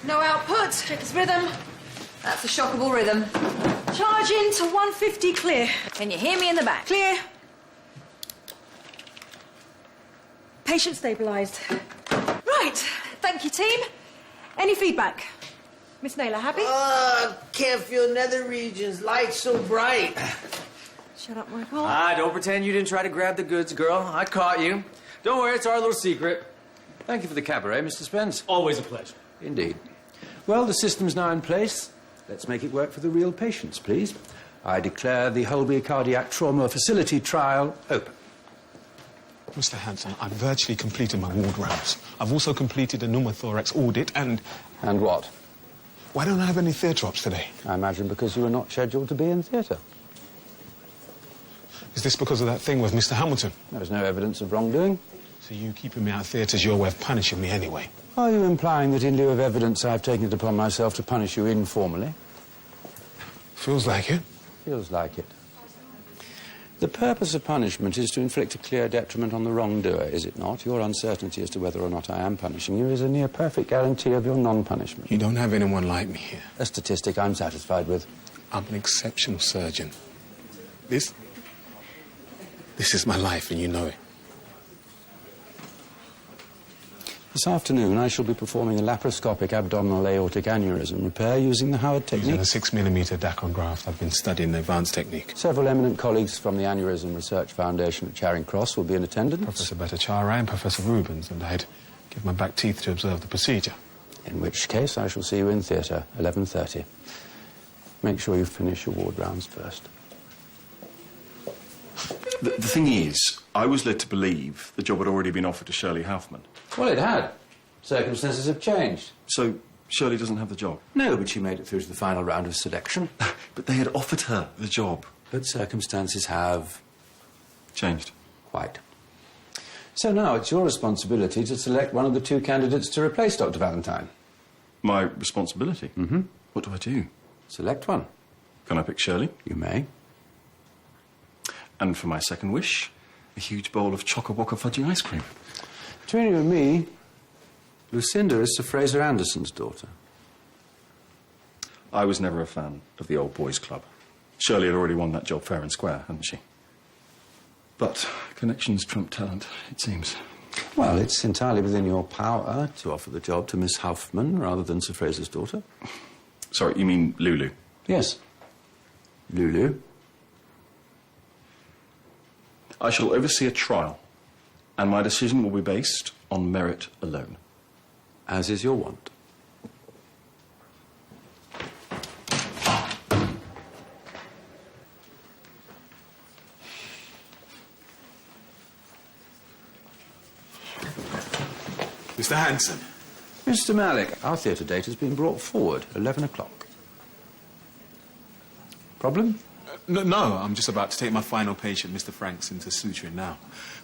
No output. Check his rhythm. That's a shockable rhythm. Charge in to 150 clear. Can you hear me in the back? Clear. Patient stabilised. Right. Thank you, team. Any feedback? Miss Naylor, happy? Can't feel nether regions. Light so bright. Shut up, Michael. Don't pretend you didn't try to grab the goods, girl. I caught you. Don't worry, it's our little secret. Thank you for the cabaret, Mr. Spence. Always a pleasure. Indeed. Well, the system's now in place. Let's make it work for the real patients, please. I declare the Holby Cardiac Trauma Facility trial open. Mr. Hanssen, I've virtually completed my ward rounds. I've also completed a pneumothorax audit and... And what? Why don't I have any theatre ops today? I imagine because you were not scheduled to be in theatre. Is this because of that thing with Mr. Hamilton? There was no evidence of wrongdoing. So you keeping me out of theatre is your way of punishing me anyway? Are you implying that in lieu of evidence I've taken it upon myself to punish you informally? Feels like it. Feels like it. The purpose of punishment is to inflict a clear detriment on the wrongdoer, is it not? Your uncertainty as to whether or not I am punishing you is a near-perfect guarantee of your non-punishment. You don't have anyone like me here. A statistic I'm satisfied with. I'm an exceptional surgeon. This is my life, and you know it. This afternoon, I shall be performing a laparoscopic abdominal aortic aneurysm repair using the Howard technique. Using a 6mm Dacron graft, I've been studying the advanced technique. Several eminent colleagues from the Aneurysm Research Foundation at Charing Cross will be in attendance. Professor Bhattacharya and Professor Rubens, and I'd give my back teeth to observe the procedure. In which case, I shall see you in theatre, 11:30. Make sure you finish your ward rounds first. The thing is, I was led to believe the job had already been offered to Shirley Houfman. Well, it had. Circumstances have changed. So, Shirley doesn't have the job? No, but she made it through to the final round of selection. But they had offered her the job. But circumstances have... Changed. Quite. So now it's your responsibility to select one of the two candidates to replace Dr. Valentine. My responsibility? Mm-hmm. What do I do? Select one. Can I pick Shirley? You may. And for my second wish, a huge bowl of choco-wocka fudgy ice cream. Between you and me, Lucinda is Sir Fraser Anderson's daughter. I was never a fan of the old boys' club. Shirley had already won that job fair and square, hadn't she? But connections trump talent, it seems. Well, it's entirely within your power to offer the job to Miss Houfman rather than Sir Fraser's daughter. Sorry, you mean Lulu? Yes. Lulu. I shall oversee a trial, and my decision will be based on merit alone. As is your wont. Mr. Hanssen. Mr. Malik, our theatre date has been brought forward, 11 o'clock. Problem? No, I'm just about to take my final patient, Mr. Franks, into suturing now.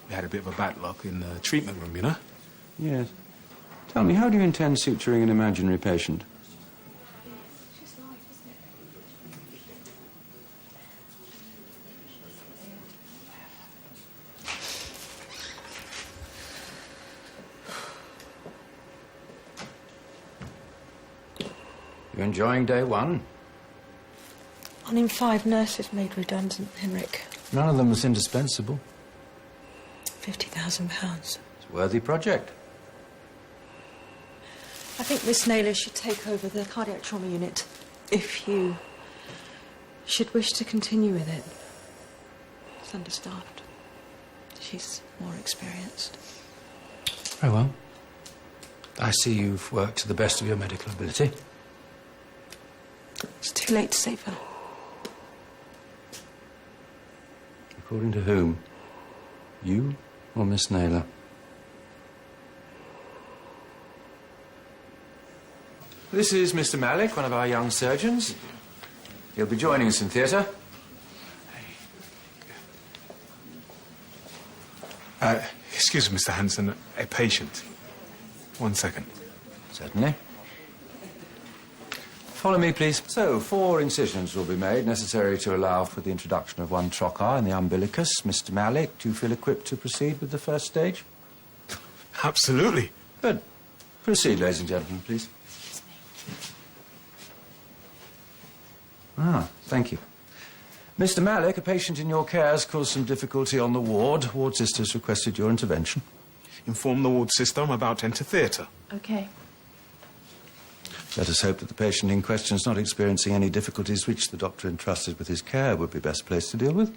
We had a bit of a backlog in the treatment room, you know? Yes. Tell me, how do you intend suturing an imaginary patient? You enjoying day one? 1 in 5 nurses made redundant, Henrik. None of them was indispensable. £50,000. It's a worthy project. I think Miss Naylor should take over the cardiac trauma unit, if you should wish to continue with it. It's understaffed. She's more experienced. Very well. I see you've worked to the best of your medical ability. It's too late to save her. According to whom? You or Miss Naylor? This is Mr. Malik, one of our young surgeons. He'll be joining us in theatre. Excuse me, Mr. Hanssen, a patient. 1 second. Certainly. Follow me, please. So, 4 incisions will be made, necessary to allow for the introduction of 1 trocar in the umbilicus. Mr. Malik, do you feel equipped to proceed with the first stage? Absolutely. Good. Proceed, ladies and gentlemen, please. Ah, thank you. Mr. Malik, a patient in your care has caused some difficulty on the ward. Ward sister has requested your intervention. Inform the ward sister I'm about to enter theatre. Okay. Let us hope that the patient in question is not experiencing any difficulties which the doctor entrusted with his care would be best placed to deal with.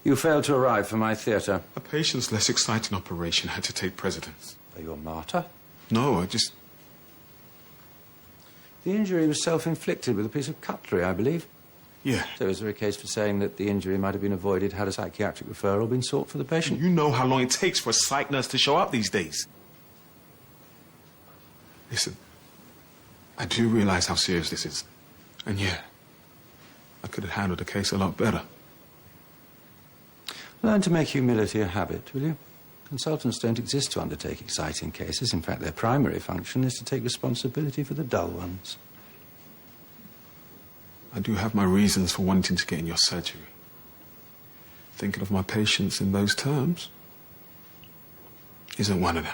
You failed to arrive for my theatre. A patient's less exciting operation had to take precedence. Are you a martyr? No, I just... The injury was self-inflicted with a piece of cutlery, I believe. Yeah. So is there a case for saying that the injury might have been avoided had a psychiatric referral been sought for the patient? You know how long it takes for a psych nurse to show up these days. Listen, I do realize how serious this is. And yeah, I could have handled the case a lot better. Learn to make humility a habit, will you? Consultants don't exist to undertake exciting cases. In fact, their primary function is to take responsibility for the dull ones. I do have my reasons for wanting to get in your surgery. Thinking of my patients in those terms isn't one of them.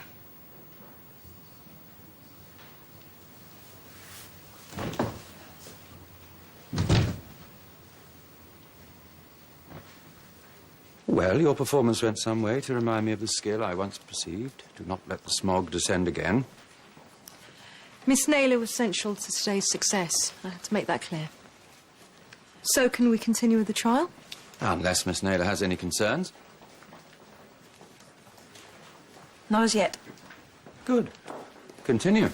Well, your performance went some way to remind me of the skill I once perceived. Do not let the smog descend again. Miss Naylor was central to today's success. I have to make that clear. So, can we continue with the trial? Unless Miss Naylor has any concerns. Not as yet. Good. Continue.